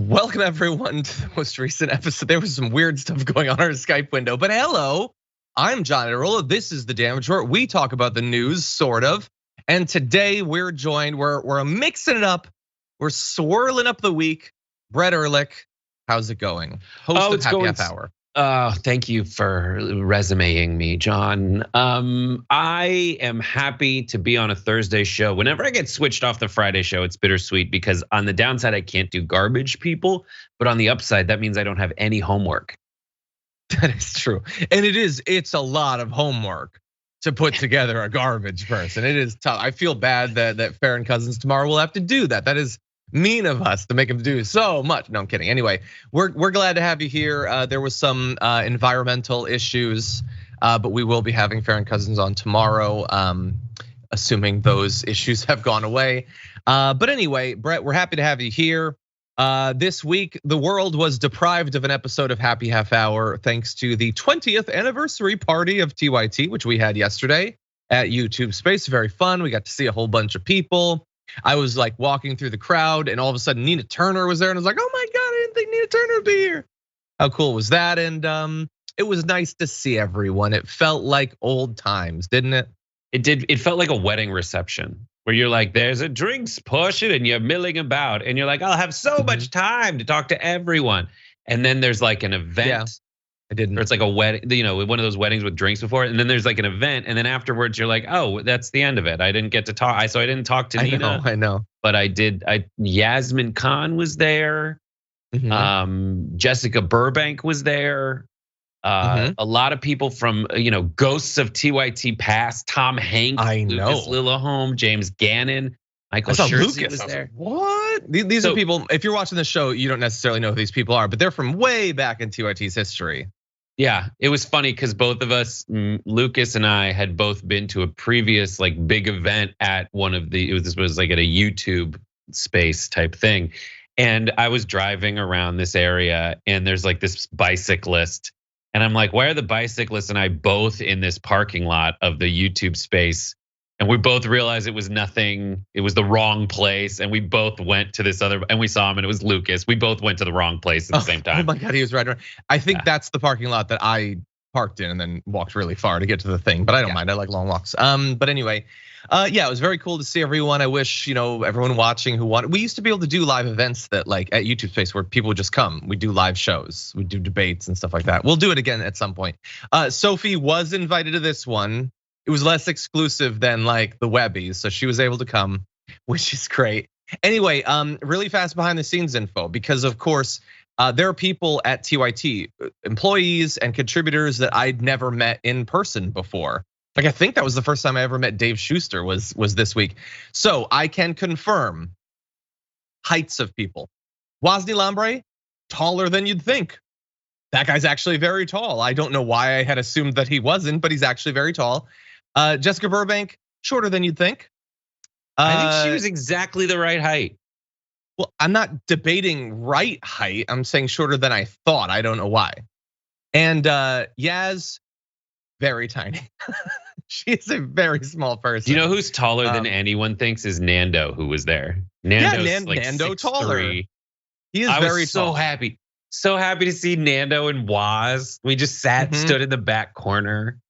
Welcome everyone to the most recent episode. There was some weird stuff going on our Skype window, but hello, I'm John Arola. This is the Damage Report. We talk about the news, sort of. And today we're joined, we're mixing it up. We're swirling up the week. Brett Erlich, how's it going? Host of Happy Half Hour. Thank you for resumeing me, John. I am happy to be on a Thursday show. Whenever I get switched off the Friday show, it's bittersweet because on the downside, I can't do garbage people. But on the upside, that means I don't have any homework. That is true. And it's a lot of homework to put together a garbage person. It is tough. I feel bad that Farron Cousins tomorrow will have to do that. That is mean of us to make him do so much. No, I'm kidding. Anyway, we're glad to have you here. There was some environmental issues, but we will be having Farron Cousins on tomorrow, assuming those issues have gone away. But anyway, Brett, we're happy to have you here. This week, the world was deprived of an episode of Happy Half Hour thanks to the 20th anniversary party of TYT, which we had yesterday at YouTube Space. Very fun. We got to see a whole bunch of people. I was like walking through the crowd and all of a sudden Nina Turner was there and I was like, oh my God, I didn't think Nina Turner would be here. How cool was that? And it was nice to see everyone. It felt like old times, didn't it? It did. It felt like a wedding reception where you're like, there's a drinks portion and you're milling about and you're like, I'll have so much time to talk to everyone. And then there's like an event. Yeah. I didn't. Or it's like a wedding, one of those weddings with drinks before. And then there's like an event. And then afterwards you're like, oh, that's the end of it. I didn't get to talk. So I didn't talk to Nina. I know. But I did. Yasmin Khan was there. Jessica Burbank was there. A lot of people from, Ghosts of TYT past. Tom Hanks, I know. Lucas Lillahome, James Gannon, Michael Scherzi was there. What? These are people, if you're watching the show, you don't necessarily know who these people are, but they're from way back in TYT's history. Yeah, it was funny because both of us, Lucas and I, had both been to a previous like big event at one of the. This was like at a YouTube Space type thing, and I was driving around this area, and there's like this bicyclist, and I'm like, why are the bicyclists and I both in this parking lot of the YouTube Space? And we both realized it was nothing. It was the wrong place, and we both went to this other. And we saw him, and it was Lucas. We both went to the wrong place at the same time. Oh my God, he was right around. I think that's the parking lot that I parked in, and then walked really far to get to the thing. But I don't mind. I like long walks. But anyway, yeah, it was very cool to see everyone. I wish everyone watching who wanted. We used to be able to do live events that like at YouTube Space where people would just come. We do live shows. We do debates and stuff like that. We'll do it again at some point. Sophie was invited to this one. It was less exclusive than like the Webbies, so she was able to come, which is great. Anyway, really fast behind the scenes info, because of course, there are people at TYT, employees and contributors that I'd never met in person before. Like I think that was the first time I ever met Dave Schuster was this week. So I can confirm heights of people. Wosny Lambre, taller than you'd think. That guy's actually very tall. I don't know why I had assumed that he wasn't, but he's actually very tall. Jessica Burbank, shorter than you'd think. I think she was exactly the right height. Well, I'm not debating right height. I'm saying shorter than I thought. I don't know why. And Yaz, very tiny. She is a very small person. Do you know who's taller than anyone thinks is Nando, who was there? Nando's like Nando 6'3". Taller. He is very tall. So happy to see Nando and Waz. We just sat, stood in the back corner.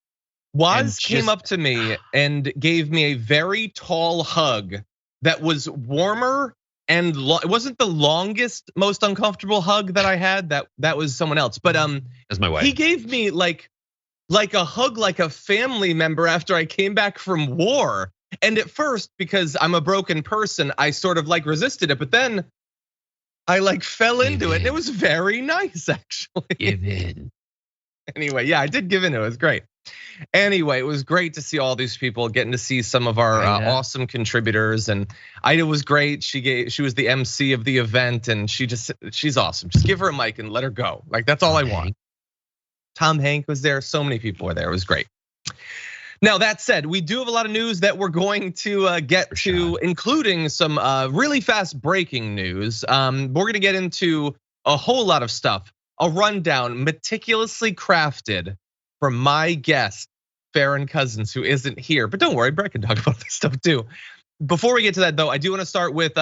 Waz came up to me and gave me a very tall hug that was warmer and it wasn't the longest, most uncomfortable hug that I had. That was someone else, but that's my wife. He gave me like a hug, like a family member after I came back from war. And at first, because I'm a broken person, I sort of like resisted it, but then I like fell into it, and it was very nice actually. Give in. Anyway, yeah, I did give in. It was great. Anyway, it was great to see all these people, getting to see some of our awesome contributors, and Ida was great. She was the MC of the event, and she's awesome. Just give her a mic and let her go. Like that's all I want. Tom Hanks was there. So many people were there. It was great. Now that said, we do have a lot of news that we're going to get to, including some really fast breaking news. We're gonna get into a whole lot of stuff, a rundown meticulously crafted from my guest, Farron Cousins, who isn't here. But don't worry, Brett can talk about this stuff too. Before we get to that though, I do wanna start with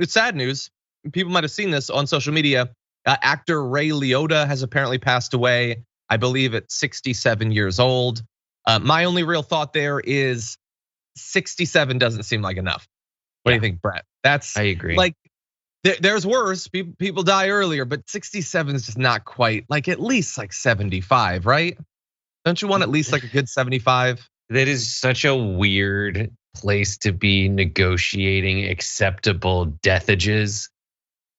sad news. people might have seen this on social media. Actor Ray Liotta has apparently passed away, I believe at 67 years old. My only real thought there is 67 doesn't seem like enough. What do you think, Brett? I agree. Like, there's worse. People die earlier, but 67 is just not quite, like at least like 75, right? Don't you want at least like a good 75? That is such a weird place to be negotiating acceptable deathages.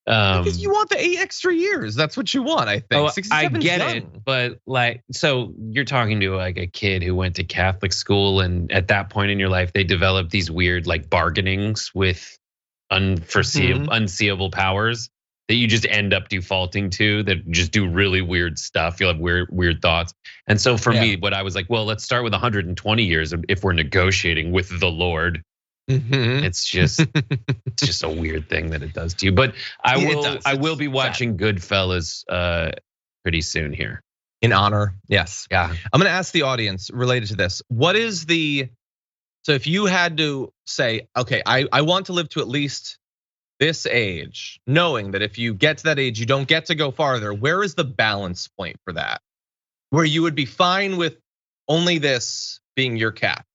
Because you want the 8 extra years. That's what you want, I think. Oh, I get it, but like, so you're talking to like a kid who went to Catholic school, and at that point in your life, they developed these weird like bargainings with unseeable powers that you just end up defaulting to, that just do really weird stuff. You'll have weird thoughts. And so for me, what I was like, well, let's start with 120 years if we're negotiating with the Lord. It's just a weird thing that it does to you. But I will be watching Goodfellas pretty soon here. In honor, yes. Yeah. I'm gonna ask the audience related to this. So if you had to say, okay, I want to live to at least this age, knowing that if you get to that age, you don't get to go farther, where is the balance point for that? Where you would be fine with only this being your cap?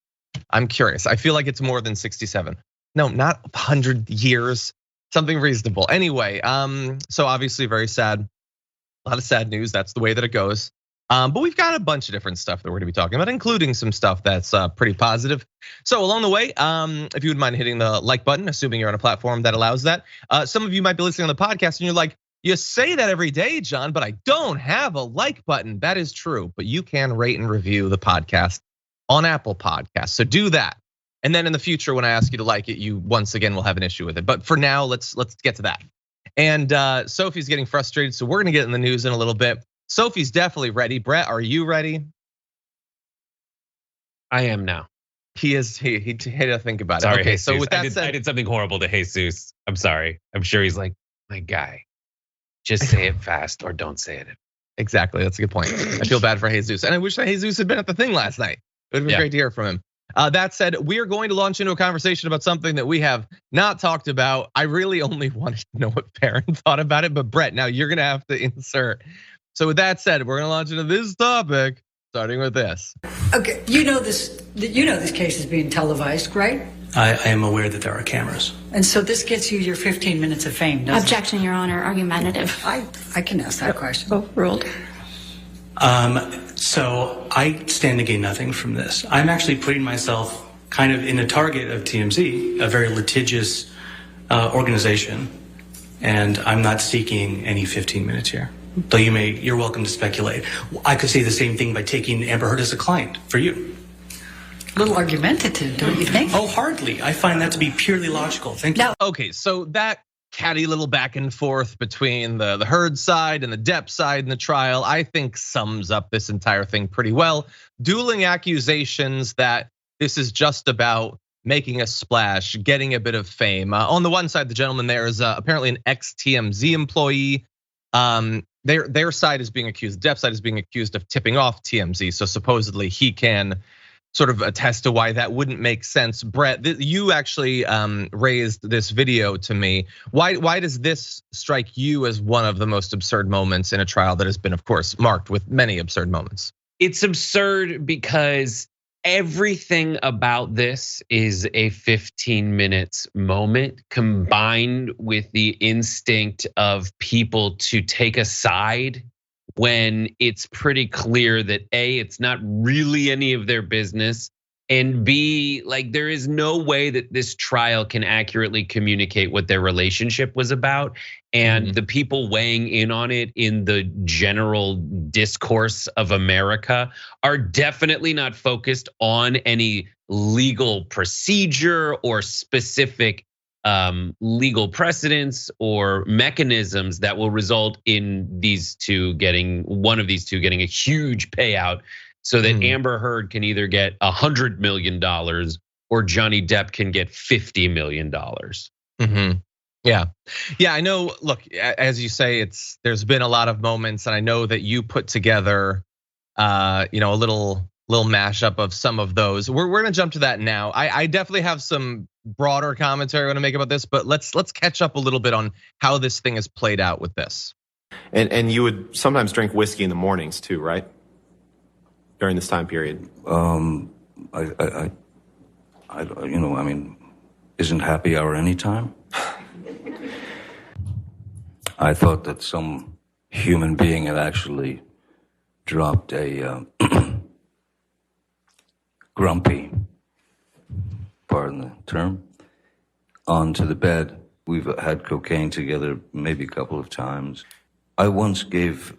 I'm curious. I feel like it's more than 67. No, not 100 years, something reasonable. Anyway, so obviously very sad. A lot of sad news, that's the way that it goes. But we've got a bunch of different stuff that we're gonna be talking about, including some stuff that's pretty positive. So along the way, if you wouldn't mind hitting the like button, assuming you're on a platform that allows that. Some of you might be listening on the podcast and you're like, you say that every day, John, but I don't have a like button. That is true, but you can rate and review the podcast on Apple Podcasts. So do that. And then in the future, when I ask you to like it, you once again will have an issue with it. But for now, let's get to that. And Sophie's getting frustrated, so we're gonna get in the news in a little bit. Sophie's definitely ready. Brett, are you ready? I am now. He is. He had to think about it. Sorry, okay, Jesus. so with that said, I did something horrible to Jesus. I'm sorry. I'm sure he's like, my guy, just say it fast or don't say it. Exactly. That's a good point. I feel bad for Jesus, and I wish that Jesus had been at the thing last night. It would have been great to hear from him. That said, we are going to launch into a conversation about something that we have not talked about. I really only wanted to know what Farron thought about it, but Brett, now you're gonna have to insert. So with that said, we're gonna launch into this topic, starting with this. Okay, you know this case is being televised, right? I am aware that there are cameras. And so this gets you your 15 minutes of fame, doesn't Objection, Your Honor, argumentative. I can ask that question. Overruled. So I stand to gain nothing from this. I'm actually putting myself kind of in a target of TMZ, a very litigious organization, and I'm not seeking any 15 minutes here. Though you're welcome to speculate. I could say the same thing by taking Amber Heard as a client for you. A little argumentative, don't you think? Oh, hardly. I find that to be purely logical. Thank you. No. Okay, so that catty little back and forth between the Heard side and the Depp side in the trial, I think sums up this entire thing pretty well. Dueling accusations that this is just about making a splash, getting a bit of fame. On the one side, the gentleman there is apparently an ex-TMZ employee. Their side is being accused, Depp's side is being accused of tipping off TMZ. So supposedly he can sort of attest to why that wouldn't make sense. Brett, you actually raised this video to me. Why does this strike you as one of the most absurd moments in a trial that has been, of course, marked with many absurd moments? It's absurd because everything about this is a 15 minutes moment combined with the instinct of people to take a side when it's pretty clear that A, it's not really any of their business, and B, like there is no way that this trial can accurately communicate what their relationship was about. And the people weighing in on it in the general discourse of America are definitely not focused on any legal procedure or specific legal precedents or mechanisms that will result in one of these two getting a huge payout so that Amber Heard can either get $100 million or Johnny Depp can get $50 million. Yeah, I know. Look, as you say, there's been a lot of moments, and I know that you put together, a little mashup of some of those. We're gonna jump to that now. I definitely have some broader commentary I want to make about this, but let's catch up a little bit on how this thing has played out with this. And you would sometimes drink whiskey in the mornings too, right? During this time period. Isn't happy hour any time? I thought that some human being had actually dropped a grumpy, pardon the term, onto the bed. We've had cocaine together maybe a couple of times. I once gave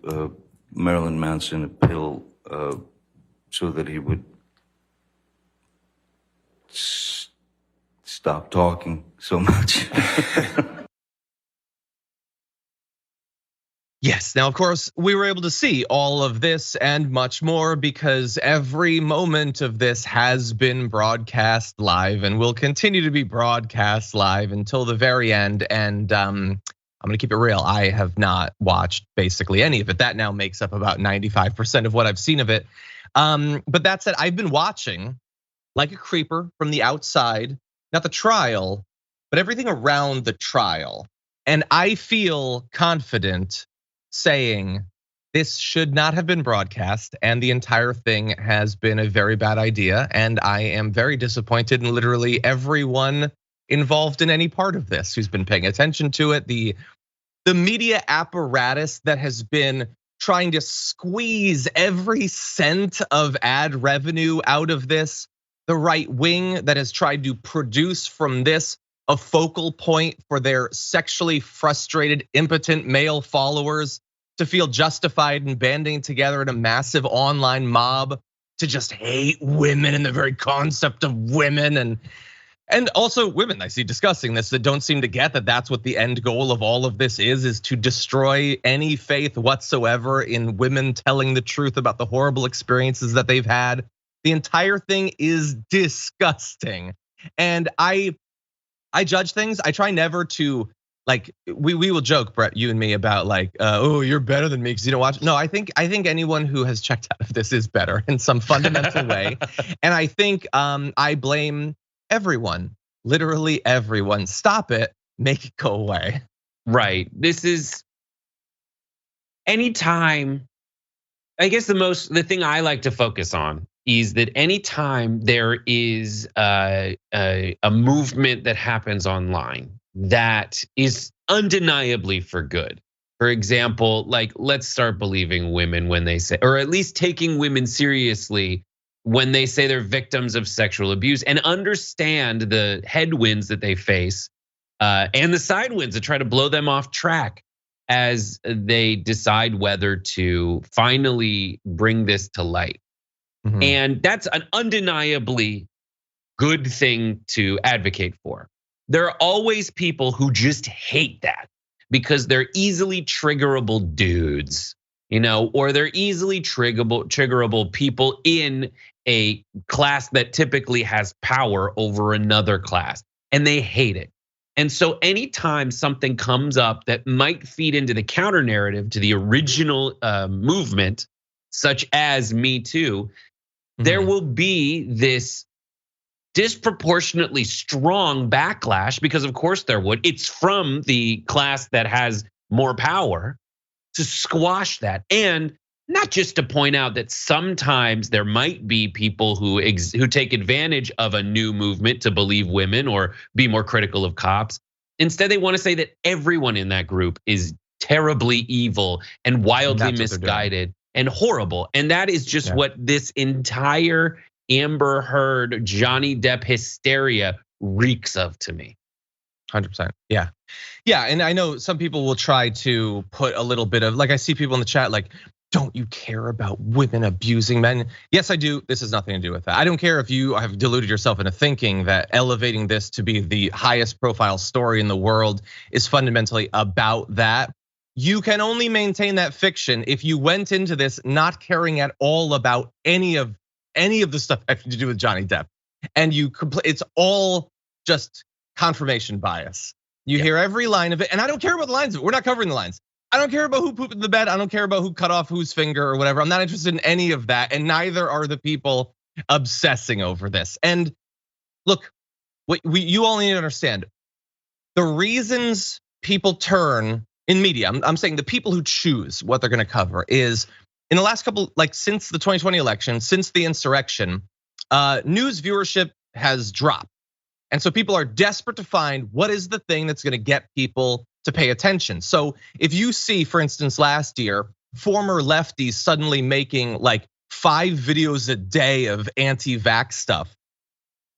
Marilyn Manson a pill so that he would stop talking so much. Yes. Now, of course, we were able to see all of this and much more because every moment of this has been broadcast live and will continue to be broadcast live until the very end. And I'm gonna keep it real. I have not watched basically any of it. That now makes up about 95% of what I've seen of it. But that said, I've been watching like a creeper from the outside, not the trial, but everything around the trial. And I feel confident saying this should not have been broadcast and the entire thing has been a very bad idea. And I am very disappointed in literally everyone involved in any part of this who's been paying attention to it. The media apparatus that has been trying to squeeze every cent of ad revenue out of this, the right wing that has tried to produce from this a focal point for their sexually frustrated, impotent male followers to feel justified in banding together in a massive online mob to just hate women and the very concept of women and also women I see discussing this that don't seem to get that that's what the end goal of all of this is to destroy any faith whatsoever in women telling the truth about the horrible experiences that they've had. The entire thing is disgusting. And I judge things. I try never to like we will joke, Brett, you and me about like, oh, you're better than me because you don't watch. No, I think anyone who has checked out of this is better in some fundamental way. And I think I blame everyone, literally everyone. Stop it, make it go away. Right. This is anytime. I guess the thing I like to focus on is that anytime there is a movement that happens online that is undeniably for good. For example, like let's start believing women when they say, or at least taking women seriously when they say they're victims of sexual abuse and understand the headwinds that they face and the side winds that try to blow them off track as they decide whether to finally bring this to light. Mm-hmm. And that's an undeniably good thing to advocate for. There are always people who just hate that because they're easily triggerable dudes, or they're easily triggerable people in a class that typically has power over another class, and they hate it. And so anytime something comes up that might feed into the counter narrative to the original movement, such as Me Too, there will be this disproportionately strong backlash because of course there would. It's from the class that has more power to squash that. And not just to point out that sometimes there might be people who take advantage of a new movement to believe women or be more critical of cops. Instead, they want to say that everyone in that group is terribly evil and wildly misguided and horrible. And that is just what this entire Amber Heard, Johnny Depp hysteria reeks of to me. 100%. Yeah. And I know some people will try to put a little bit of, like I see people in the chat like, don't you care about women abusing men? Yes, I do. This has nothing to do with that. I don't care if you have deluded yourself into thinking that elevating this to be the highest profile story in the world is fundamentally about that. You can only maintain that fiction if you went into this not caring at all about any of the stuff having to do with Johnny Depp. And it's all just confirmation bias. You hear every line of it, and I don't care about the lines of it. We're not covering the lines. I don't care about who pooped in the bed. I don't care about who cut off whose finger or whatever. I'm not interested in any of that, and neither are the people obsessing over this. And look, You all need to understand the reasons people turn in media. I'm saying the people who choose what they're going to cover is in the last couple, like since the 2020 election, since the insurrection, news viewership has dropped. And so people are desperate to find what is the thing that's going to get people to pay attention. So if you see, for instance, last year, former lefties suddenly making like 5 videos a day of anti-vax stuff,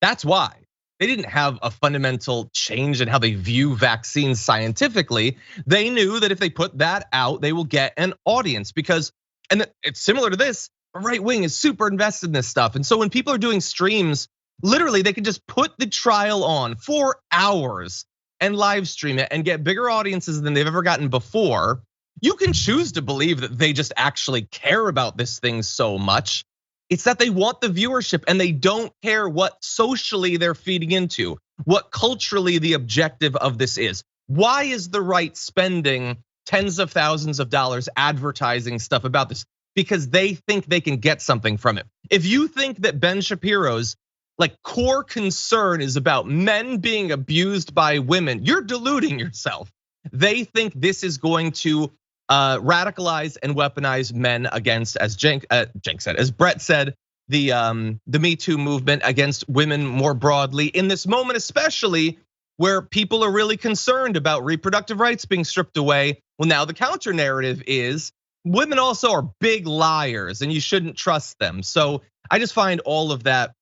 that's why. They didn't have a fundamental change in how they view vaccines scientifically. They knew that if they put that out, they will get an audience because, and it's similar to this, the right wing is super invested in this stuff. And so when people are doing streams, literally they can just put the trial on for hours and live stream it and get bigger audiences than they've ever gotten before. You can choose to believe that they just actually care about this thing so much. It's that they want the viewership and they don't care what socially they're feeding into, what culturally the objective of this is. Why is the right spending tens of thousands of dollars advertising stuff about this? Because they think they can get something from it. If you think that Ben Shapiro's like core concern is about men being abused by women, you're deluding yourself. They think this is going to radicalize and weaponize men against, as as Brett said, the Me Too movement against women more broadly in this moment, especially where people are really concerned about reproductive rights being stripped away. Well, now the counter narrative is women also are big liars and you shouldn't trust them. So I just find all of that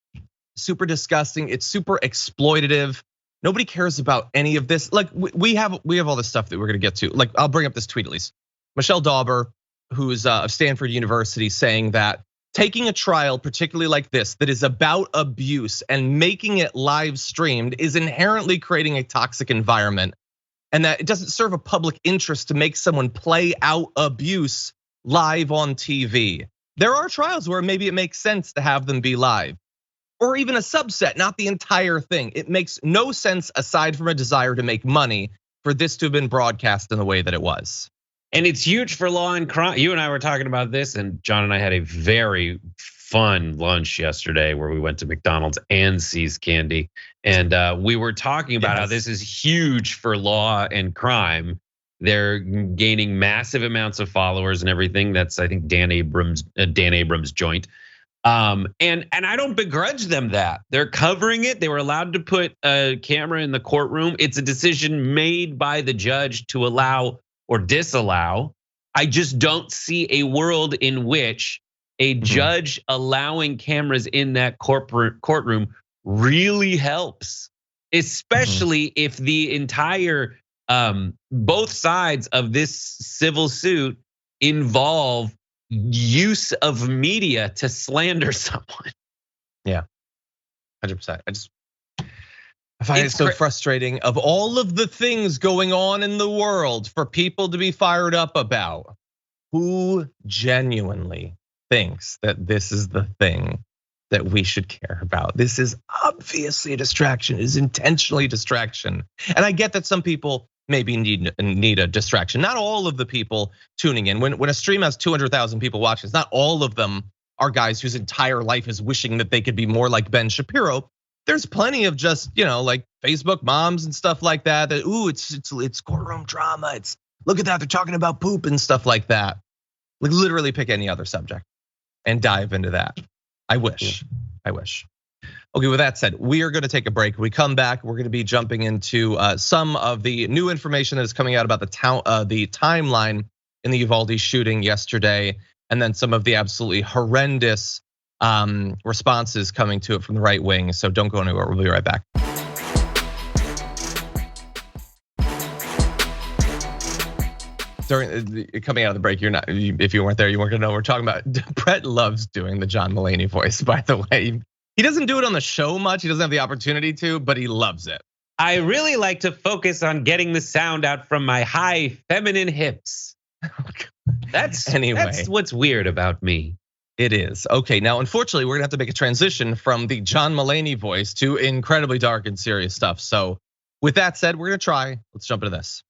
super disgusting. It's super exploitative. Nobody cares about any of this. Like we have all this stuff that we're gonna get to. Like I'll bring up this tweet at least. Michelle Dauber, who's of Stanford University, saying that taking a trial, particularly like this, that is about abuse and making it live streamed is inherently creating a toxic environment. And that it doesn't serve a public interest to make someone play out abuse live on TV. There are trials where maybe it makes sense to have them be live. Or even a subset, not the entire thing. It makes no sense aside from a desire to make money for this to have been broadcast in the way that it was. And it's huge for law and crime. You and I were talking about this, and John and I had a very fun lunch yesterday where we went to McDonald's and See's Candy. And we were talking about how this is huge for law and crime. They're gaining massive amounts of followers and everything. That's, I think, Dan Abrams' joint. And I don't begrudge them that. They're covering it. They were allowed to put a camera in the courtroom. It's a decision made by the judge to allow or disallow. I just don't see a world in which a judge allowing cameras in that courtroom really helps, especially if the entire both sides of this civil suit involve use of media to slander someone. Yeah, 100%. I find it so frustrating of all of the things going on in the world for people to be fired up about. Who genuinely thinks that this is the thing that we should care about? This is obviously a distraction, it is intentionally a distraction. And I get that some people maybe need a distraction. Not all of the people tuning in. When a stream has 200,000 people watching, it's not all of them are guys whose entire life is wishing that they could be more like Ben Shapiro. There's plenty of just, like Facebook moms and stuff like that. That it's courtroom drama. It's look at that, they're talking about poop and stuff like that. Like literally pick any other subject and dive into that. I wish. Okay, with that said, we are going to take a break. When we come back, we're going to be jumping into some of the new information that is coming out about the timeline in the Uvalde shooting yesterday, and then some of the absolutely horrendous responses coming to it from the right wing. So don't go anywhere. We'll be right back. Coming out of the break, if you weren't there, you weren't gonna know what we're talking about. Brett loves doing the John Mulaney voice, by the way. He doesn't do it on the show much. He doesn't have the opportunity to, but he loves it. I really like to focus on getting the sound out from my high feminine hips. That's what's weird about me. It is. Okay, now unfortunately, we're gonna have to make a transition from the John Mulaney voice to incredibly dark and serious stuff. So with that said, we're gonna try. Let's jump into this.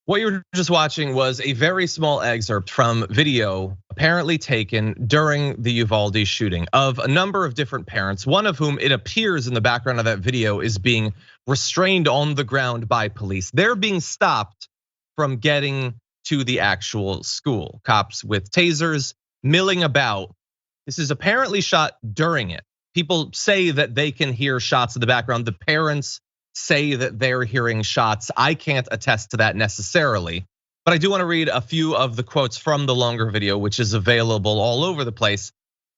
What you were just watching was a very small excerpt from video apparently taken during the Uvalde shooting of a number of different parents, one of whom it appears in the background of that video is being restrained on the ground by police. They're being stopped from getting to the actual school. Cops with tasers milling about. This is apparently shot during it. People say that they can hear shots in the background. The parents say that they're hearing shots. I can't attest to that necessarily, but I do want to read a few of the quotes from the longer video, which is available all over the place.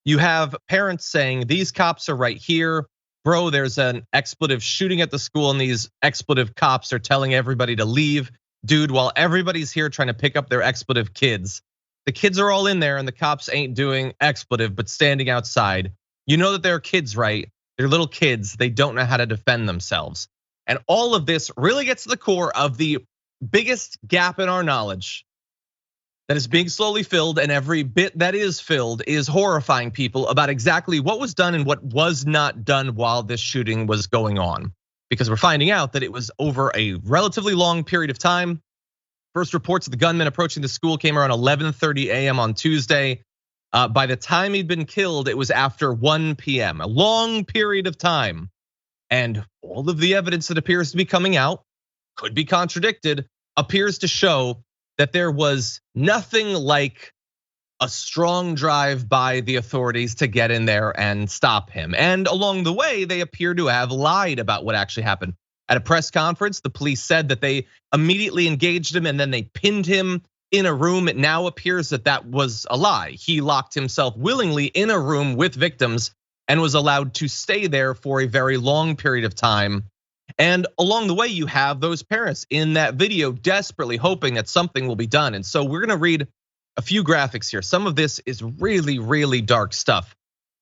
You have parents saying, these cops are right here. Bro, there's an expletive shooting at the school and these expletive cops are telling everybody to leave. Dude, while everybody's here trying to pick up their expletive kids, the kids are all in there and the cops ain't doing expletive, but standing outside. You know that they're kids, right? They're little kids. They don't know how to defend themselves. And all of this really gets to the core of the biggest gap in our knowledge that is being slowly filled, and every bit that is filled is horrifying people about exactly what was done and what was not done while this shooting was going on. Because we're finding out that it was over a relatively long period of time. First reports of the gunman approaching the school came around 11:30 a.m. on Tuesday. By the time he'd been killed, it was after 1 p.m., a long period of time. And all of the evidence that appears to be coming out, could be contradicted, appears to show that there was nothing like a strong drive by the authorities to get in there and stop him. And along the way, they appear to have lied about what actually happened. At a press conference, the police said that they immediately engaged him and then they pinned him in a room. It now appears that that was a lie. He locked himself willingly in a room with victims and was allowed to stay there for a very long period of time. And along the way, you have those parents in that video desperately hoping that something will be done. And so we're gonna read a few graphics here. Some of this is really, really dark stuff.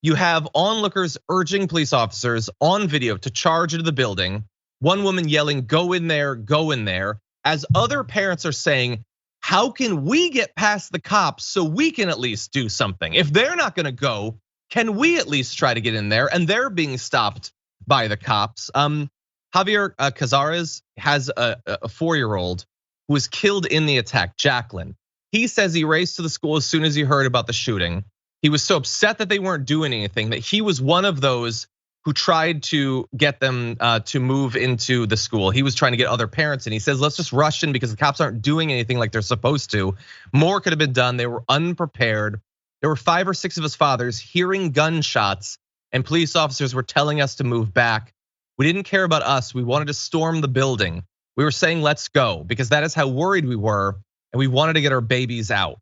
You have onlookers urging police officers on video to charge into the building. One woman yelling, go in there, as other parents are saying, how can we get past the cops so we can at least do something? If they're not gonna go, can we at least try to get in there? And they're being stopped by the cops. Javier Cazares has a 4-year-old who was killed in the attack, Jacqueline. He says he raced to the school as soon as he heard about the shooting. He was so upset that they weren't doing anything that he was one of those who tried to get them to move into the school. He was trying to get other parents in. He says, let's just rush in because the cops aren't doing anything like they're supposed to. More could have been done. They were unprepared. There were 5 or 6 of his fathers hearing gunshots and police officers were telling us to move back. We didn't care about us. We wanted to storm the building. We were saying, let's go, because that is how worried we were. And we wanted to get our babies out.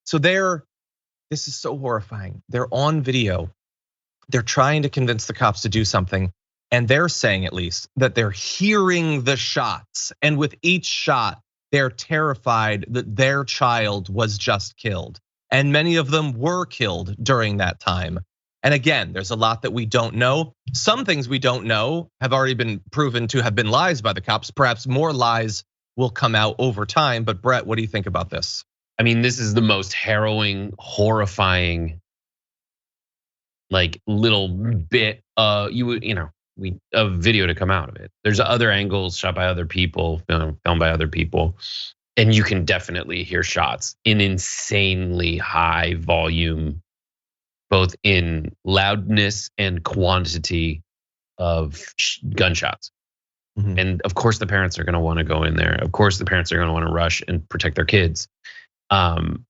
So this is so horrifying. They're on video. They're trying to convince the cops to do something. And they're saying at least that they're hearing the shots. And with each shot, they're terrified that their child was just killed. And many of them were killed during that time. And again, there's a lot that we don't know. Some things we don't know have already been proven to have been lies by the cops. Perhaps more lies will come out over time. But Brett, what do you think about this? I mean, this is the most harrowing, horrifying, like little bit a video to come out of it. There's other angles shot by other people, filmed by other people. And you can definitely hear shots in insanely high volume, both in loudness and quantity of gunshots. Mm-hmm. And of course, the parents are gonna wanna go in there. Of course, the parents are gonna wanna rush and protect their kids. Of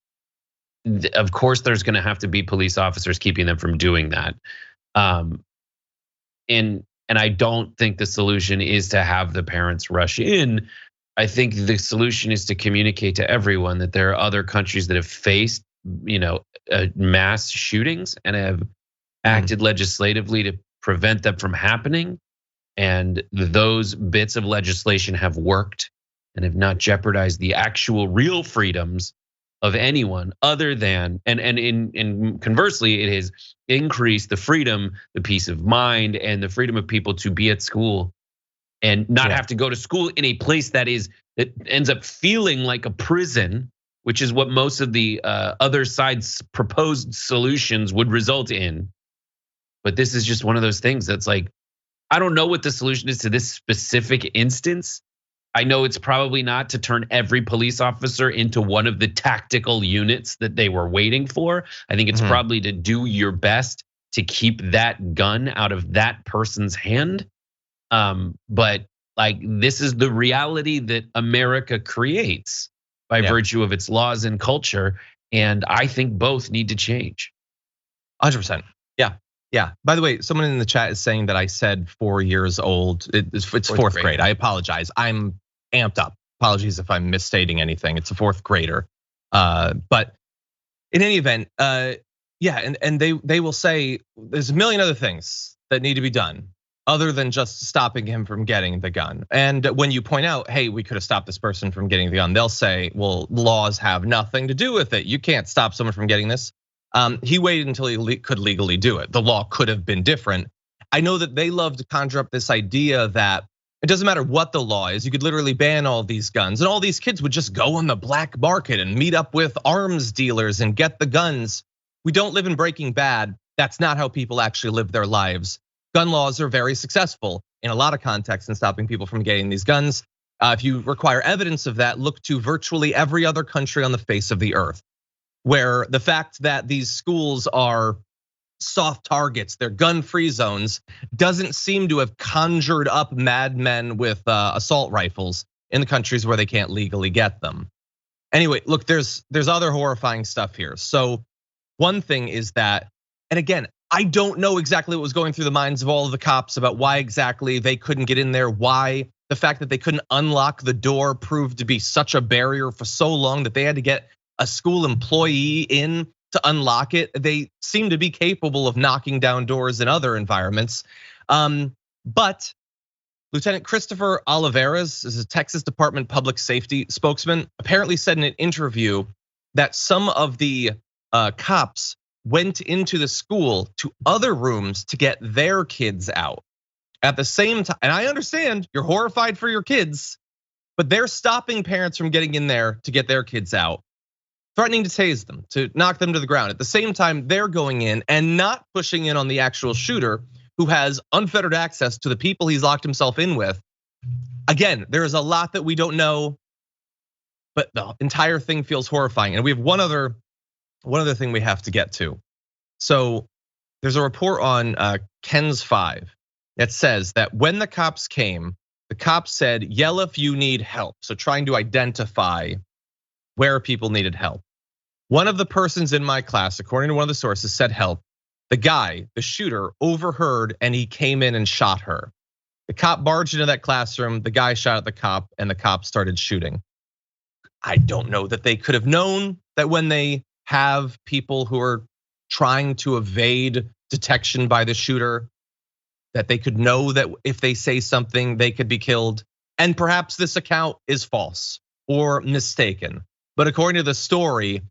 course, there's gonna have to be police officers keeping them from doing that. And I don't think the solution is to have the parents rush in. I think the solution is to communicate to everyone that there are other countries that have faced, mass shootings and have acted legislatively to prevent them from happening. And those bits of legislation have worked and have not jeopardized the actual real freedoms of anyone other than, and conversely, it has increased the freedom, the peace of mind, and the freedom of people to be at school and not have to go to school in a place that ends up feeling like a prison, which is what most of the other side's proposed solutions would result in. But this is just one of those things that's like, I don't know what the solution is to this specific instance, I know it's probably not to turn every police officer into one of the tactical units that they were waiting for. I think it's probably to do your best to keep that gun out of that person's hand. But like, this is the reality that America creates by virtue of its laws and culture. And I think both need to change. 100%. Yeah. By the way, someone in the chat is saying that I said 4 years old. It's fourth grade. I apologize. I'm amped up. Apologies if I'm misstating anything. It's a fourth grader. But in any event, and they will say there's a million other things that need to be done other than just stopping him from getting the gun. And when you point out, hey, we could have stopped this person from getting the gun, they'll say, well, laws have nothing to do with it. You can't stop someone from getting this. He waited until he could legally do it. The law could have been different. I know that they love to conjure up this idea that it doesn't matter what the law is. You could literally ban all these guns and all these kids would just go on the black market and meet up with arms dealers and get the guns. We don't live in Breaking Bad. That's not how people actually live their lives. Gun laws are very successful in a lot of contexts in stopping people from getting these guns. If you require evidence of that, look to virtually every other country on the face of the earth, where the fact that these schools are soft targets, they're gun-free zones, doesn't seem to have conjured up madmen with assault rifles in the countries where they can't legally get them. Anyway, look, there's other horrifying stuff here. So one thing is that, and again, I don't know exactly what was going through the minds of all of the cops about why exactly they couldn't get in there, why the fact that they couldn't unlock the door proved to be such a barrier for so long that they had to get a school employee in to unlock it. They seem to be capable of knocking down doors in other environments. But Lieutenant Christopher Olivares is a Texas Department Public Safety spokesman, apparently said in an interview that some of the cops went into the school to other rooms to get their kids out. At the same time, and I understand you're horrified for your kids, but they're stopping parents from getting in there to get their kids out, threatening to tase them, to knock them to the ground. At the same time, they're going in and not pushing in on the actual shooter who has unfettered access to the people he's locked himself in with. Again, there is a lot that we don't know, but the entire thing feels horrifying. And we have one other thing we have to get to. So there's a report on Ken's 5 that says that when the cops came, the cops said, yell if you need help. So trying to identify where people needed help. One of the persons in my class, according to one of the sources, said help. The guy, the shooter, overheard and he came in and shot her. The cop barged into that classroom, the guy shot at the cop and the cop started shooting. I don't know that they could have known that when they have people who are trying to evade detection by the shooter, that they could know that if they say something, they could be killed. And perhaps this account is false or mistaken. But according to the story,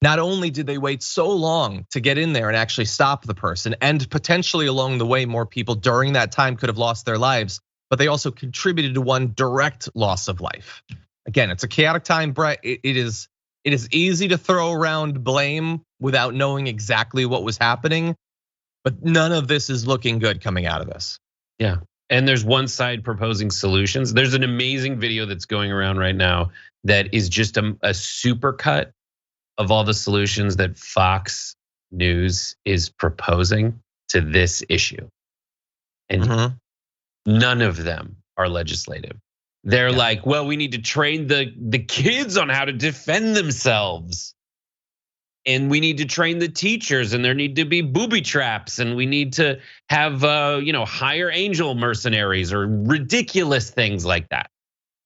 not only did they wait so long to get in there and actually stop the person, and potentially along the way, more people during that time could have lost their lives, but they also contributed to one direct loss of life. Again, it's a chaotic time, Brett. It is easy to throw around blame without knowing exactly what was happening, but none of this is looking good coming out of this. Yeah, and there's one side proposing solutions. There's an amazing video that's going around right now that is just a super cut of all the solutions that Fox News is proposing to this issue. And none of them are legislative. They're like, well, we need to train the kids on how to defend themselves. And we need to train the teachers, and there need to be booby traps, and we need to have hire angel mercenaries or ridiculous things like that.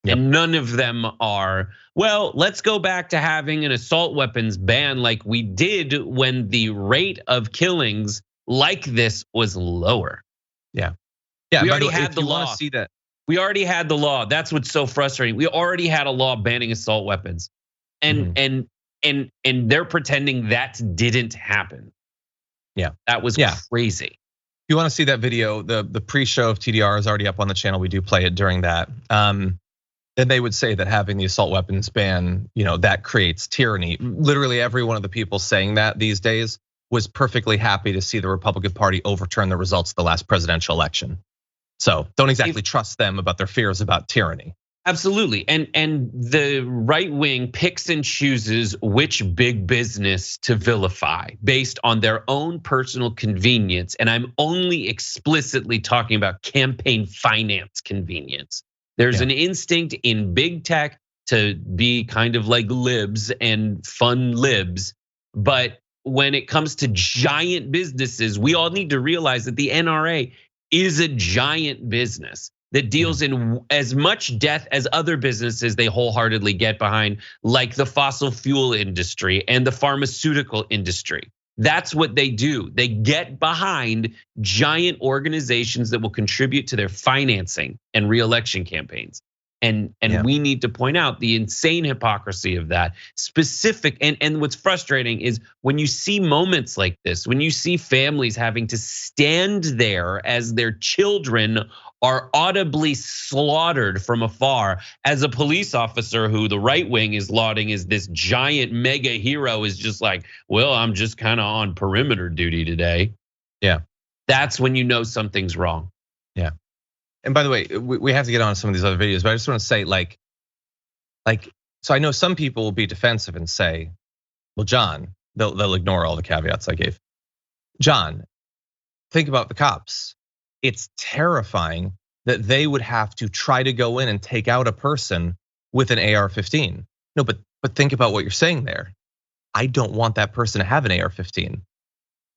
Yep. And none of them are, well, let's go back to having an assault weapons ban like we did when the rate of killings like this was lower. Yeah. We already had the law. See that. We already had the law. That's what's so frustrating. We already had a law banning assault weapons. And they're pretending that didn't happen. Yeah. That was crazy. If you want to see that video, the pre-show of TDR is already up on the channel. We do play it during that. Then they would say that having the assault weapons ban, that creates tyranny. Literally every one of the people saying that these days was perfectly happy to see the Republican Party overturn the results of the last presidential election. So don't exactly trust them about their fears about tyranny. Absolutely. And the right wing picks and chooses which big business to vilify based on their own personal convenience. And I'm only explicitly talking about campaign finance convenience. There's an instinct in big tech to be kind of like libs and fun libs. But when it comes to giant businesses, we all need to realize that the NRA is a giant business that deals in as much death as other businesses they wholeheartedly get behind, like the fossil fuel industry and the pharmaceutical industry. That's what they do. They get behind giant organizations that will contribute to their financing and re-election campaigns. And we need to point out the insane hypocrisy of that. Specific, and what's frustrating is when you see moments like this, when you see families having to stand there as their children are audibly slaughtered from afar, as a police officer who the right wing is lauding as this giant mega hero is just like, well, I'm just kind of on perimeter duty today. Yeah. That's when you know something's wrong. Yeah. And by the way, we have to get on some of these other videos, but I just want to say like, so I know some people will be defensive and say, well, John, they'll ignore all the caveats I gave. John, think about the cops. It's terrifying that they would have to try to go in and take out a person with an AR-15. No, but think about what you're saying there. I don't want that person to have an AR-15.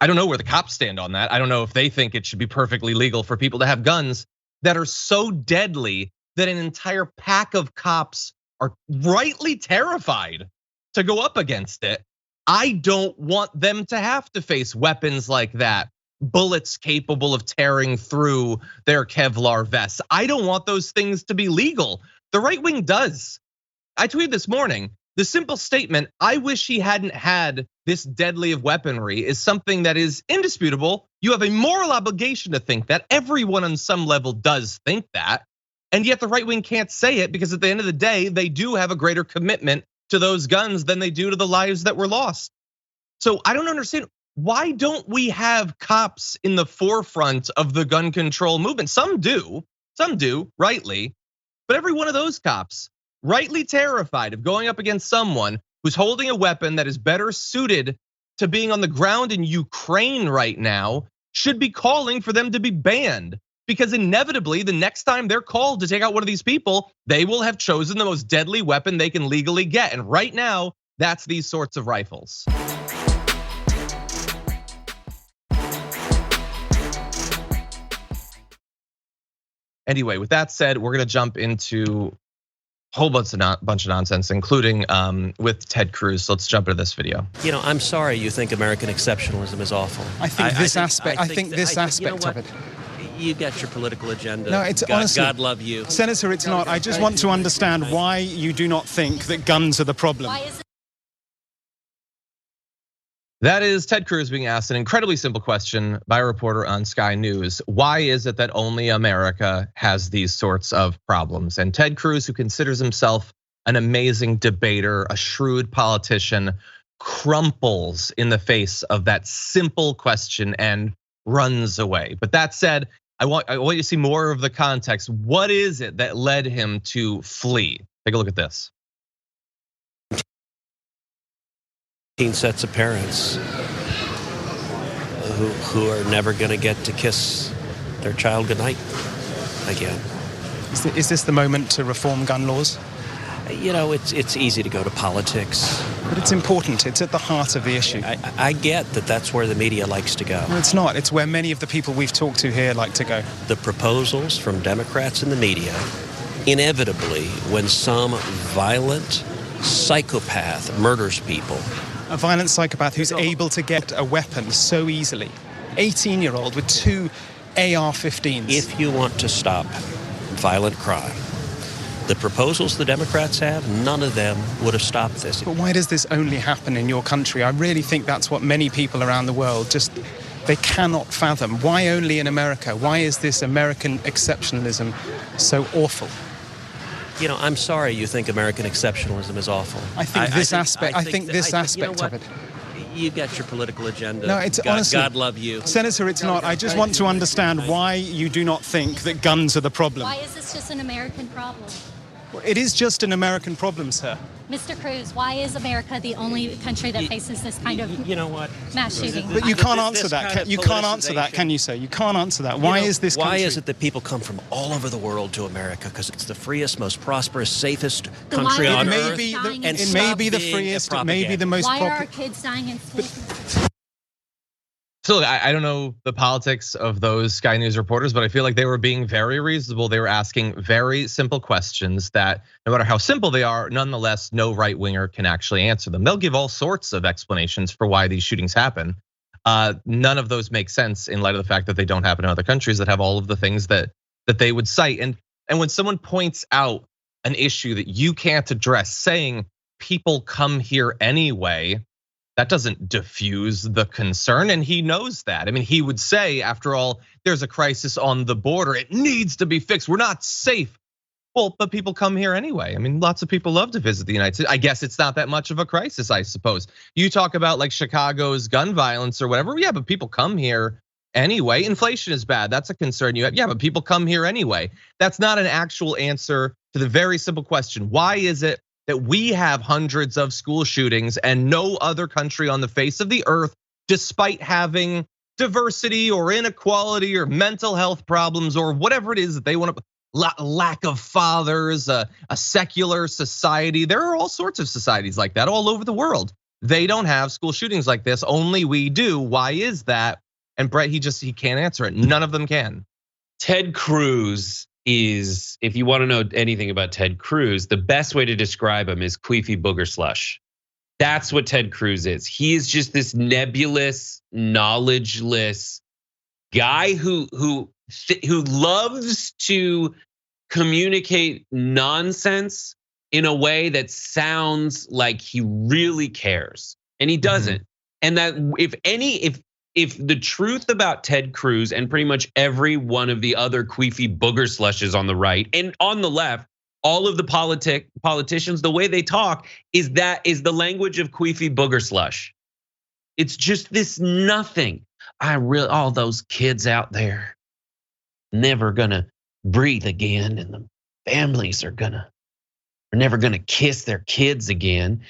I don't know where the cops stand on that. I don't know if they think it should be perfectly legal for people to have guns that are so deadly that an entire pack of cops are rightly terrified to go up against it. I don't want them to have to face weapons like that, bullets capable of tearing through their Kevlar vests. I don't want those things to be legal. The right wing does. I tweeted this morning, the simple statement, I wish he hadn't had this deadly of weaponry, is something that is indisputable. You have a moral obligation to think that. Everyone on some level does think that. And yet the right wing can't say it because at the end of the day, they do have a greater commitment to those guns than they do to the lives that were lost. So I don't understand. Why don't we have cops in the forefront of the gun control movement? Some do, rightly. But every one of those cops, rightly terrified of going up against someone who's holding a weapon that is better suited to being on the ground in Ukraine right now, should be calling for them to be banned. Because inevitably, the next time they're called to take out one of these people, they will have chosen the most deadly weapon they can legally get. And right now, that's these sorts of rifles. Anyway, with that said, we're gonna jump into a whole bunch of nonsense, including with Ted Cruz. So let's jump into this video. You know, I'm sorry you think American exceptionalism is awful. I think this aspect of it. You got your political agenda. No, it's honestly, God love you. Senator, it's not. I just want to understand why you do not think that guns are the problem. That is Ted Cruz being asked an incredibly simple question by a reporter on Sky News. Why is it that only America has these sorts of problems? And Ted Cruz, who considers himself an amazing debater, a shrewd politician, crumples in the face of that simple question and runs away. But that said, I want you to see more of the context. What is it that led him to flee? Take a look at this. 15 sets of parents who are never going to get to kiss their child goodnight again. Is this the moment to reform gun laws? You know, it's easy to go to politics. But it's important. It's at the heart of the issue. I get that that's where the media likes to go. No, it's not. It's where many of the people we've talked to here like to go. The proposals from Democrats in the media, inevitably, when some violent psychopath murders people. A violent psychopath who's able to get a weapon so easily. 18-year-old with 2 AR-15s. If you want to stop violent crime, the proposals the Democrats have, none of them would have stopped this. But why does this only happen in your country? I really think that's what many people around the world they cannot fathom. Why only in America? Why is this American exceptionalism so awful? You know, I'm sorry you think American exceptionalism is awful. I think this aspect of it. You got your political agenda. No, it's honestly, God love you. Senator, it's not. I just want to understand why you do not think that guns are the problem. Why is this just an American problem? It is just an American problem, sir. Mr. Cruz, why is America the only country that faces this kind of You know what? mass shooting? But you can't answer This that. kind of You can't answer that, politicization. can you, sir? You can't answer that. Why is this country? Why is it that people come from all over the world to America? Because it's the freest, most prosperous, safest Then why country are on our earth. kids dying in and it schools? may stop be the being a freest, it may be the propaganda. most Why are our popular. kids dying in schools? So I don't know the politics of those Sky News reporters, but I feel like they were being very reasonable. They were asking very simple questions that no matter how simple they are, nonetheless, no right winger can actually answer them. They'll give all sorts of explanations for why these shootings happen. None of those make sense in light of the fact that they don't happen in other countries that have all of the things that they would cite. And when someone points out an issue that you can't address, saying people come here anyway, that doesn't diffuse the concern, and he knows that. I mean, he would say, after all, there's a crisis on the border. It needs to be fixed. We're not safe. Well, but people come here anyway. I mean, lots of people love to visit the United States. I guess it's not that much of a crisis, I suppose. You talk about like Chicago's gun violence or whatever. Yeah, but people come here anyway. Inflation is bad. That's a concern you have. Yeah, but people come here anyway. That's not an actual answer to the very simple question. Why is it that we have hundreds of school shootings and no other country on the face of the earth, despite having diversity or inequality or mental health problems or whatever it is that they want to, lack of fathers, a secular society. There are all sorts of societies like that all over the world. They don't have school shootings like this, only we do. Why is that? And Brett, he can't answer it. None of them can. Ted Cruz is, if you want to know anything about Ted Cruz, the best way to describe him is queefy booger slush. That's what Ted Cruz is. He is just this nebulous, knowledgeless guy who loves to communicate nonsense in a way that sounds like he really cares, and he doesn't. And that if the truth about Ted Cruz and pretty much every one of the other queefy booger slushes on the right and on the left, all of the politicians, the way they talk is the language of queefy booger slush. It's just this nothing. All those kids out there never gonna breathe again, and the families are never gonna kiss their kids again.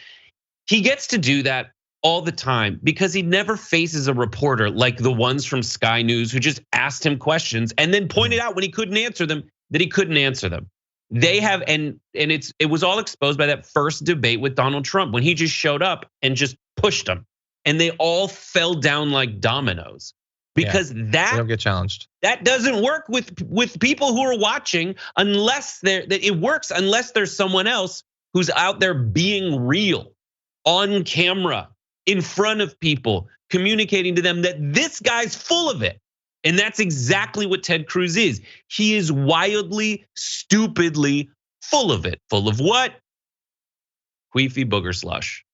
He gets to do that all the time because he never faces a reporter like the ones from Sky News who just asked him questions and then pointed out when he couldn't answer them that he couldn't answer them. They have, and it was all exposed by that first debate with Donald Trump when he just showed up and just pushed them, and they all fell down like dominoes because they don't get challenged. That doesn't work with people who are watching unless it works unless there's someone else who's out there being real on camera, in front of people, communicating to them that this guy's full of it. And that's exactly what Ted Cruz is. He is wildly, stupidly full of it. Full of what? Queefy booger slush.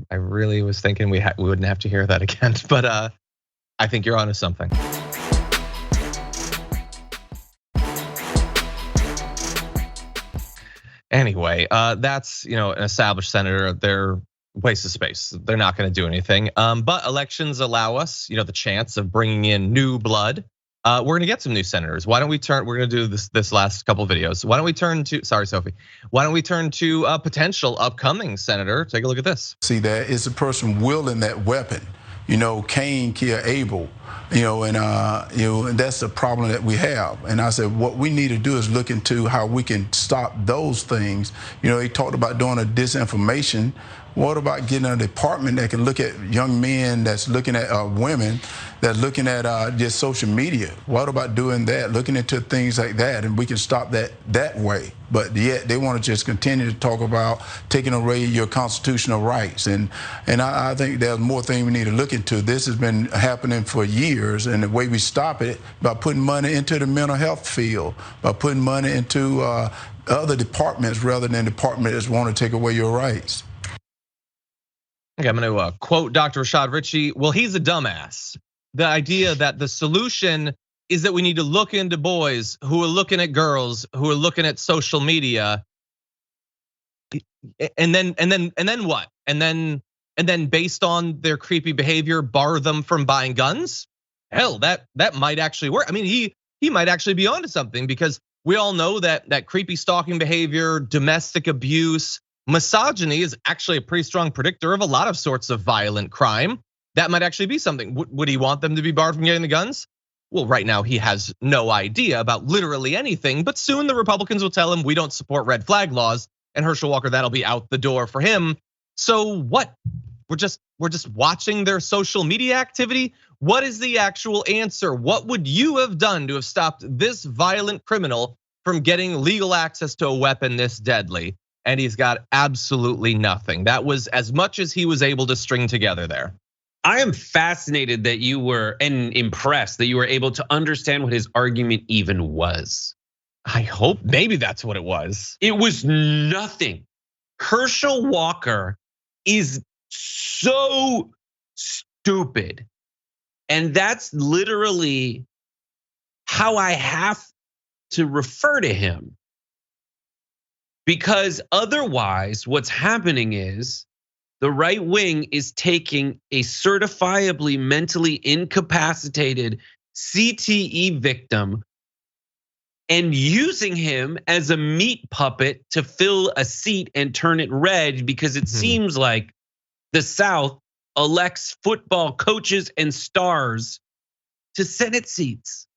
I really was thinking we wouldn't have to hear that again, but I think you're onto something. Anyway, that's an established senator. They're waste of space. They're not going to do anything. But elections allow us, the chance of bringing in new blood. We're going to get some new senators. Why don't we turn? We're going to do this last couple videos. Why don't we turn to? Sorry, Sophie. Why don't we turn to a potential upcoming senator? Take a look at this. See, that is a person wielding that weapon. Cain killed Abel. And that's the problem that we have. And I said, what we need to do is look into how we can stop those things. He talked about doing a disinformation. What about getting a department that can look at young men, that's looking at women, that's looking at just social media? What about doing that, looking into things like that, and we can stop that way? But yet they want to just continue to talk about taking away your constitutional rights. And I think there's more things we need to look into. This has been happening for years, and the way we stop it by putting money into the mental health field, by putting money into other departments rather than departments that want to take away your rights. Okay, I'm going to quote Dr. Rashad Ritchie. Well, he's a dumbass. The idea that the solution is that we need to look into boys who are looking at girls who are looking at social media, and then what? And then based on their creepy behavior, bar them from buying guns? Hell, that might actually work. I mean, he might actually be onto something, because We all know that creepy stalking behavior, domestic abuse, misogyny is actually a pretty strong predictor of a lot of sorts of violent crime. That might actually be something. Would he want them to be barred from getting the guns? Well, right now he has no idea about literally anything, but soon the Republicans will tell him we don't support red flag laws, and Herschel Walker, that'll be out the door for him. So what? We're just watching their social media activity. What is the actual answer? What would you have done to have stopped this violent criminal from getting legal access to a weapon this deadly? And he's got absolutely nothing. That was as much as he was able to string together there. I am fascinated that you were, and impressed that you were able to understand what his argument even was. I hope maybe that's what it was. It was nothing. Herschel Walker is so stupid. And that's literally how I have to refer to him. Because otherwise, what's happening is the right wing is taking a certifiably mentally incapacitated CTE victim and using him as a meat puppet to fill a seat and turn it red, because it seems like the South elects football coaches and stars to Senate seats.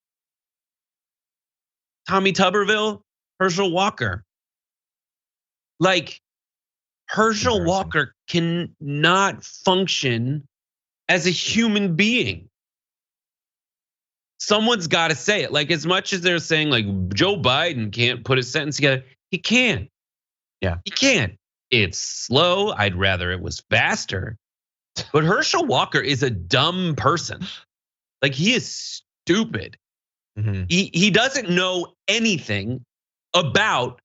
Tommy Tuberville, Herschel Walker. Like, Herschel Walker cannot function as a human being. Someone's got to say it. Like, as much as they're saying like Joe Biden can't put a sentence together, he can. Yeah, he can. It's slow. I'd rather it was faster. But Herschel Walker is a dumb person. Like, he is stupid. He doesn't know anything about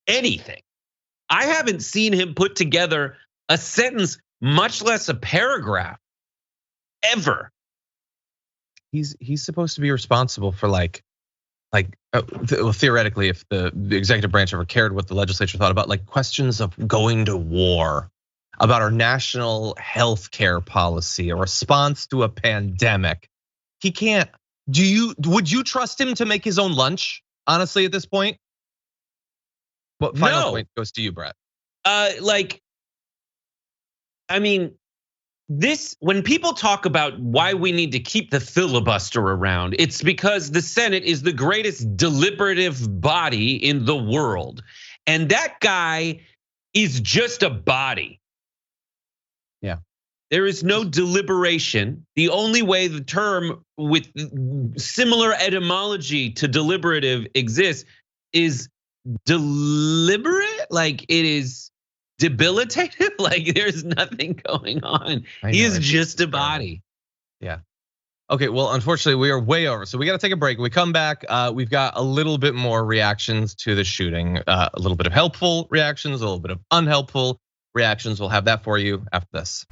anything. I haven't seen him put together a sentence, much less a paragraph, ever. He's supposed to be responsible for well, theoretically, if the executive branch ever cared what the legislature thought about like questions of going to war, about our national health care policy, a response to a pandemic. He can't. Would you trust him to make his own lunch? Honestly, at this point. What final point goes to you, Brett? When people talk about why we need to keep the filibuster around, it's because the Senate is the greatest deliberative body in the world. And that guy is just a body. Yeah. There is no deliberation. The only way the term with similar etymology to deliberative exists is deliberate. Like, it is debilitated. Like, there's nothing going on. He is just a body. Yeah. Okay, well, unfortunately, we are way over. So we got to take a break. When we come back, we've got a little bit more reactions to the shooting, a little bit of helpful reactions, a little bit of unhelpful reactions. We'll have that for you after this.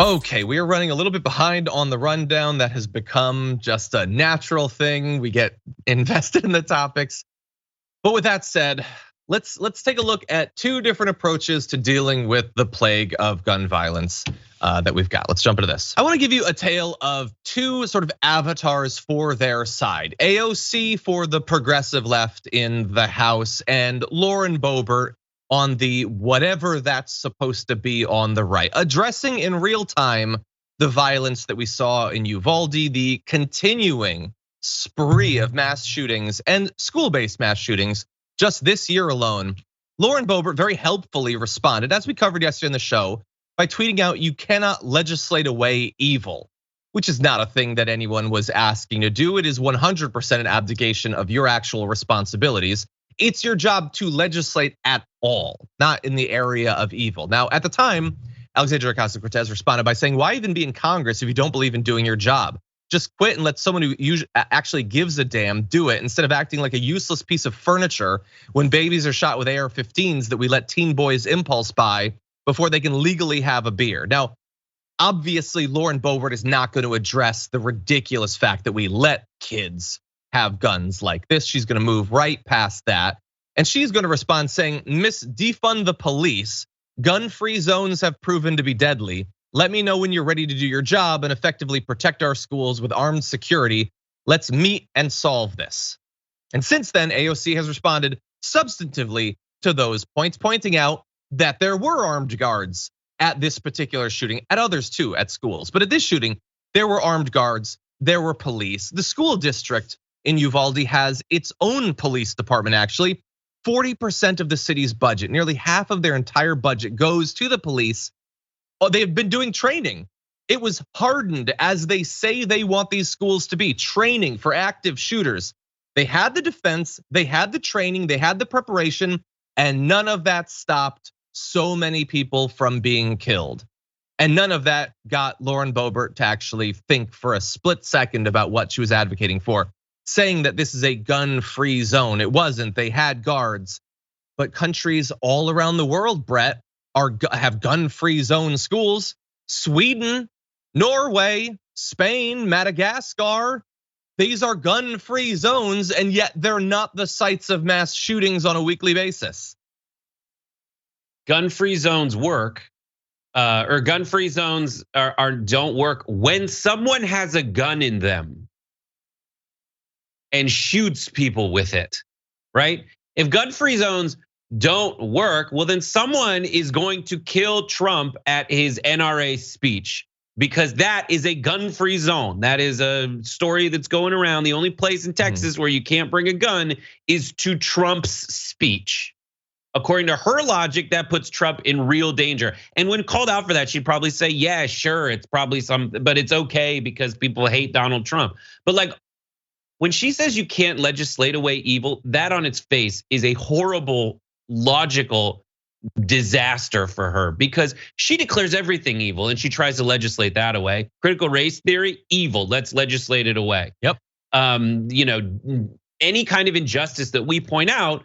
Okay, we are running a little bit behind on the rundown. That has become just a natural thing. We get invested in the topics. But with that said, let's take a look at two different approaches to dealing with the plague of gun violence that we've got. Let's jump into this. I want to give you a tale of two sort of avatars for their side. AOC for the progressive left in the House, and Lauren Boebert on the whatever that's supposed to be on the right, addressing in real time the violence that we saw in Uvalde, the continuing spree of mass shootings and school-based mass shootings just this year alone. Lauren Boebert very helpfully responded, as we covered yesterday in the show, by tweeting out, "You cannot legislate away evil," which is not a thing that anyone was asking to do. It is 100% an abdication of your actual responsibilities. It's your job to legislate at all, not in the area of evil. Now, at the time, Alexandria Ocasio-Cortez responded by saying, "Why even be in Congress if you don't believe in doing your job? Just quit and let someone who actually gives a damn do it, instead of acting like a useless piece of furniture when babies are shot with AR-15s that we let teen boys impulse buy before they can legally have a beer." Now, obviously, Lauren Boebert is not going to address the ridiculous fact that we let kids have guns like this. She's going to move right past that. And she's going to respond saying, "Miss, defund the police. Gun-free zones have proven to be deadly. Let me know when you're ready to do your job and effectively protect our schools with armed security. Let's meet and solve this. And since then, AOC has responded substantively to those points, pointing out that there were armed guards at this particular shooting, at others too, at schools. But at this shooting, there were armed guards, there were police. The school district in Uvalde has its own police department, actually. 40% of the city's budget, nearly half of their entire budget, goes to the police. They've been doing training. It was hardened, as they say they want these schools to be, training for active shooters. They had the defense, they had the training, they had the preparation, and none of that stopped so many people from being killed. And none of that got Lauren Boebert to actually think for a split second about what she was advocating for, saying that this is a gun-free zone. It wasn't. They had guards. But countries all around the world, Brett, have gun-free zone schools. Sweden, Norway, Spain, Madagascar. These are gun-free zones, and yet they're not the sites of mass shootings on a weekly basis. Gun-free zones work, or gun-free zones don't work when someone has a gun in them and shoots people with it, right? If gun-free zones don't work, well, then someone is going to kill Trump at his NRA speech, because that is a gun-free zone. That is a story that's going around. The only place in Texas where you can't bring a gun is to Trump's speech. According to her logic, that puts Trump in real danger. And when called out for that, she'd probably say, yeah, sure, it's probably but it's okay because people hate Donald Trump. But like, when she says you can't legislate away evil, that on its face is a horrible, logical disaster for her, because she declares everything evil and she tries to legislate that away. Critical race theory, evil, let's legislate it away. Yep. Any kind of injustice that we point out,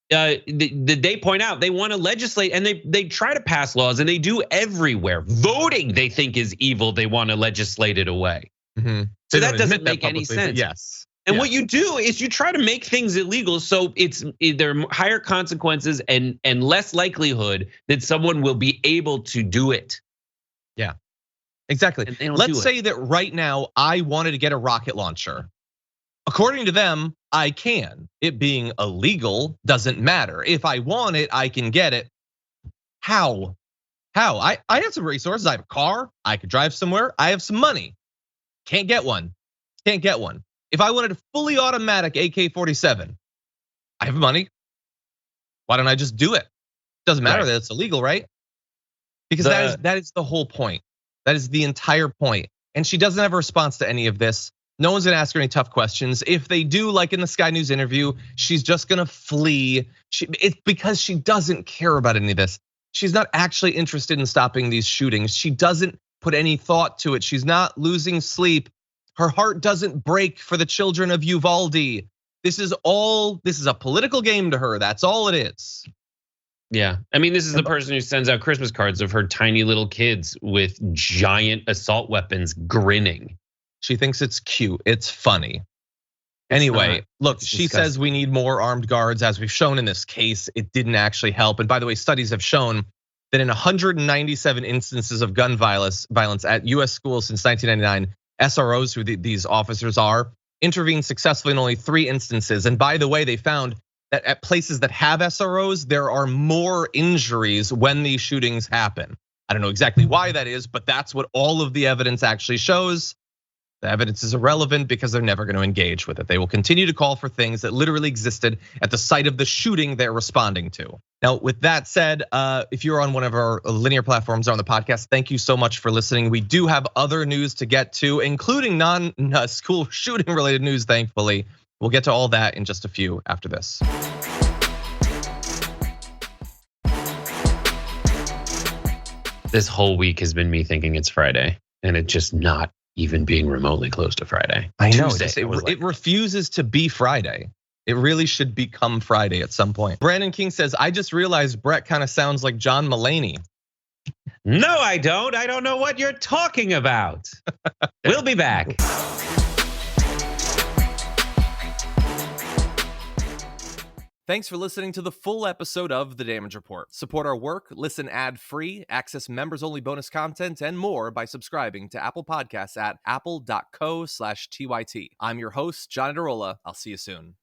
they point out, they want to legislate, and they try to pass laws, and they do everywhere. Voting, they think, is evil. They want to legislate it away. So that doesn't make any sense. Yes. And what you do is you try to make things illegal, so there are higher consequences and less likelihood that someone will be able to do it. Yeah, exactly. Let's say that right now I wanted to get a rocket launcher. According to them, I can. It being illegal doesn't matter. If I want it, I can get it. How? I have some resources. I have a car. I could drive somewhere. I have some money. Can't get one. If I wanted a fully automatic AK-47, I have money. Why don't I just do it? Doesn't matter that it's illegal, right? Because that is the whole point. That is the entire point. And she doesn't have a response to any of this. No one's gonna ask her any tough questions. If they do, like in the Sky News interview, she's just gonna flee. It's because she doesn't care about any of this. She's not actually interested in stopping these shootings. She doesn't put any thought to it. She's not losing sleep. Her heart doesn't break for the children of Uvalde. This is a political game to her. That's all it is. Yeah, I mean, this is the person who sends out Christmas cards of her tiny little kids with giant assault weapons grinning. She thinks it's cute, it's funny. Anyway, look, she says we need more armed guards. As we've shown in this case, it didn't actually help. And by the way, studies have shown that in 197 instances of gun violence at US schools since 1999, SROs, who these officers are, intervened successfully in only 3 instances. And by the way, they found that at places that have SROs, there are more injuries when these shootings happen. I don't know exactly why that is, but that's what all of the evidence actually shows. The evidence is irrelevant because they're never going to engage with it. They will continue to call for things that literally existed at the site of the shooting they're responding to. Now, with that said, if you're on one of our linear platforms or on the podcast, thank you so much for listening. We do have other news to get to, including non-school shooting related news, thankfully. We'll get to all that in just a few after this. This whole week has been me thinking it's Friday, and it's just not even being remotely close to Friday. I know, it refuses to be Friday. It really should become Friday at some point. Brandon King says, I just realized Brett kind of sounds like John Mulaney. No, I don't. I don't know what you're talking about. We'll be back. Thanks for listening to the full episode of The Damage Report. Support our work, listen ad-free, access members-only bonus content, and more by subscribing to Apple Podcasts at apple.co/TYT. I'm your host, John Adarola. I'll see you soon.